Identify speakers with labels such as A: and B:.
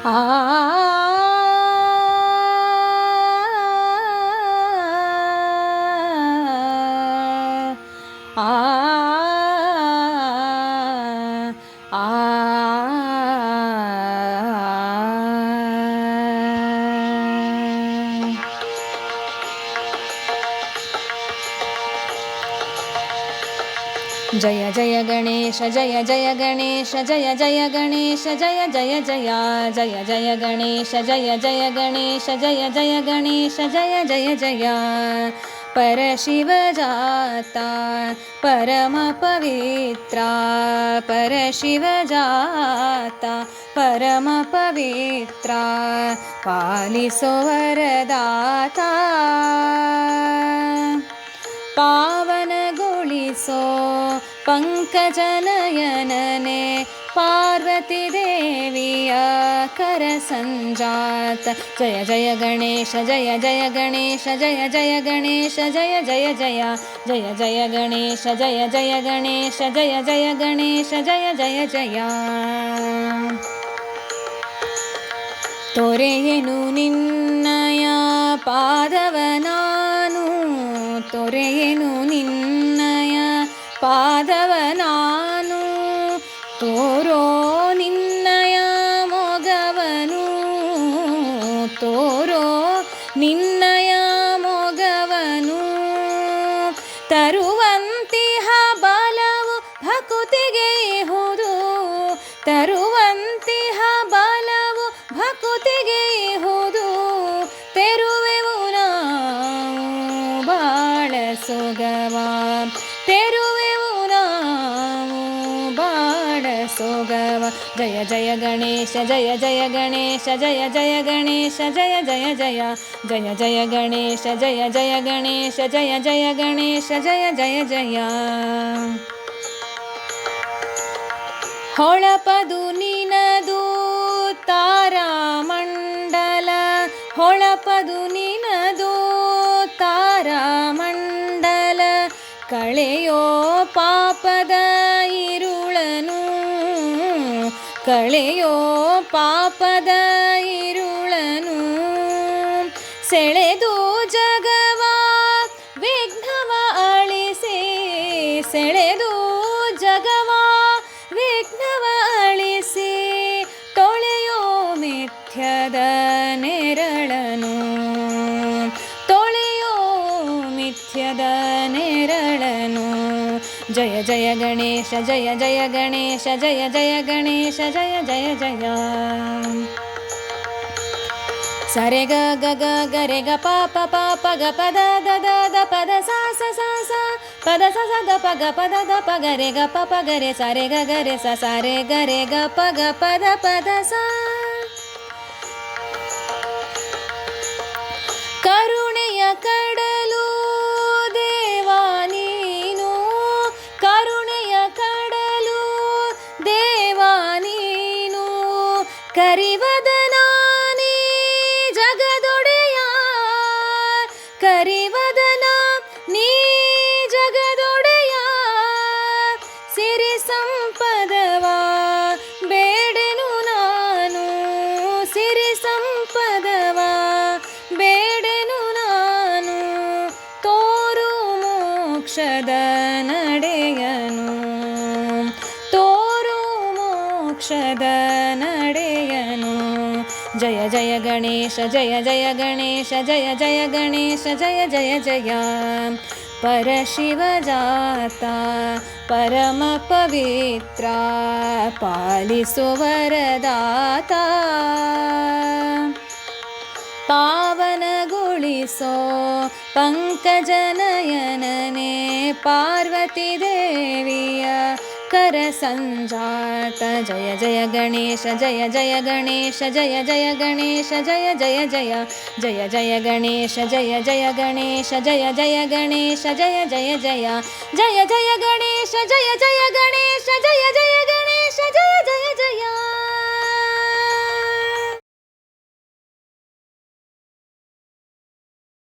A: ಆ ಜಯ ಜಯ ಗಣೇಶ ಜಯ ಜಯ ಗಣೇಶ ಜಯ ಜಯ ಗಣೇಶ ಜಯ ಜಯ ಜಯ ಜಯ ಜಯ ಗಣೇಶ ಜಯ ಜಯ ಗಣೇಶ ಜಯ ಜಯ ಗಣೇಶ ಜಯ ಜಯ ಜಯ ಪರಶಿವ ಜಾತ ಪರಮ ಪವಿತ್ರ ಪರಶಿವ ಜಾತ ಪರಮ ಪವಿತ್ರ ಪಾಲಿಸೋ ವರದಾತ ಪಾವನಗೊಳಿಸೋ ಪಂಕಜನಯನನೆ ಪಾರ್ವತಿ ದೇವಿಯ ಕರ ಸಂಜಾತ ಜಯ ಜಯ ಗಣೇಶ ಜಯ ಜಯ ಗಣೇಶ ಜಯ ಜಯ ಗಣೇಶ ಜಯ ಜಯ ಜಯ ಜಯ ಜಯ ಗಣೇಶ ಜಯ ಜಯ ಗಣೇಶ ಜಯ ಜಯ ಗಣೇಶ ಜಯ ಜಯ ಜಯ ತೊರೆಯೆನು ನಿನ್ನಯ ಪಾದವ ನಾನು ತೊರೆಯೆನು ನಿನ್ನಯ ಪಾದವ ನಾನು ತೋರೋ ನಿನ್ನಯ ಮೊಗವನು ತೋರೋ ನಿನ್ನಯ ಮೊಗವನು ತರುವಂತಿಹ ಬಲವು ಭಕುತಿಗೆ ಇಹುದು ತರುವಂತಿಹ ಬಲವು ಭಕುತಿಗೆ ಇಹುದು ತೆರುವೆವು ನಾವು ಬಾಳ ಸೊಗವ ತೆರುವೆವು ನಾವು ಬಾಳ ಸೊಗವ ಜಯ ಜಯ ಗಣೇಶ ಜಯ ಜಯ ಗಣೇಶ ಜಯ ಜಯ ಗಣೇಶ ಜಯ ಜಯ ಜಯ ಜಯ ಜಯ ಗಣೇಶ ಜಯ ಜಯ ಗಣೇಶ ಜಯ ಜಯ ಗಣೇಶ ಜಯ ಜಯ ಜಯ ಹೊಳಪದು ನಿನದು ತಾರಾಮಂಡಲ ಹೊಳಪದು ನಿನದು ತಾರಾಮಂಡಲ ಕಳೆಯೋ ಪಾಪದ ಇರುಳನು ಕಳೆಯೋ ಪಾಪದ ಇರುಳನು ಸೆಳೆದು ಜಗವ ವಿಘ್ನವ ಅಳಿಸಿ ಸೆಳೆದು ಜಗವ ವಿಘ್ನವ ಅಳಿಸಿ ತೊಳೆಯೋ ಮಿಥ್ಯದ ನೆರಳನು ತೊಳೆಯೋ ಮಿಥ್ಯದ ನೆರಳನು ಜಯ ಜಯ ಗಣೇಶ ಜಯ ಜಯ ಗಣೇಶ ಜಯ ಜಯ ಗಣೇಶ ಜಯ ಜಯ ಜಯ ಸರೆ ಗ ಗ ಗ ಗರೆ ಗ ಪ ಪ ಪ ಪ ಗ ಪದ ದ ದ ದ ಪದ ಸ ಸ ಸ ಸ ಪದ ಸ ಸ ಗ ಪ ಗ ಪದ ದ ಪ ಗರೆ ಗ ಪ ಪ ಗರೆ ಸರೆ ಗ ಗರೆ ಸ ಸರೆ ಗರೆ ಗ ಪ ಗ ಪದ ಪದ ಸ ಕರುಣೆಯ ಕಡಲು ದೇವಾ ನೀನು ಕರುಣೆಯ ಕಡಲು ದೇವಾ ನೀನು ಕರಿವದನಾನೇ ಜಗದೊಡೆಯ ಕರಿವದನ ನೀ ಜಗದೊಡೆಯ ಸಿರಿ ಸಂಪದವ ಬೇಡೆನು ನಾನು ಸಿರಿ ಸಂಪದವ ಬೇಡೆನು ನಾನು ತೋರು ಮೋಕ್ಷದ ನಡೆಯನು ತೋರು ಮೋಕ್ಷದ ನಡೆಯನು ಜಯ ಜಯ ಗಣೇಶ ಜಯ ಜಯ ಗಣೇಶ ಜಯ ಜಯ ಗಣೇಶ ಜಯ ಜಯ ಜಯ ಪರಶಿವ ಜಾತ ಪರಮ ಪವಿತ್ರ ಪಾಲಿಸೋ ವರದಾತ ಪಾವನಗೊಳಿಸೋ ಪಂಕಜನಯನನೆ ಪಾರ್ವತಿ ದೇವಿಯ ಕರ ಸಂಜಾತ ಜಯ ಜಯ ಗಣೇಶ ಜಯ ಜಯ ಗಣೇಶ ಜಯ ಜಯ ಗಣೇಶ ಜಯ ಜಯ ಜಯ ಜಯ ಜಯ ಗಣೇಶ ಜಯ ಜಯ ಗಣೇಶ ಜಯ ಜಯ ಗಣೇಶ ಜಯ ಜಯ ಜಯ ಜಯ ಜಯ ಗಣೇಶ ಜಯ ಜಯ ಗಣೇಶ ಜಯ ಜಯ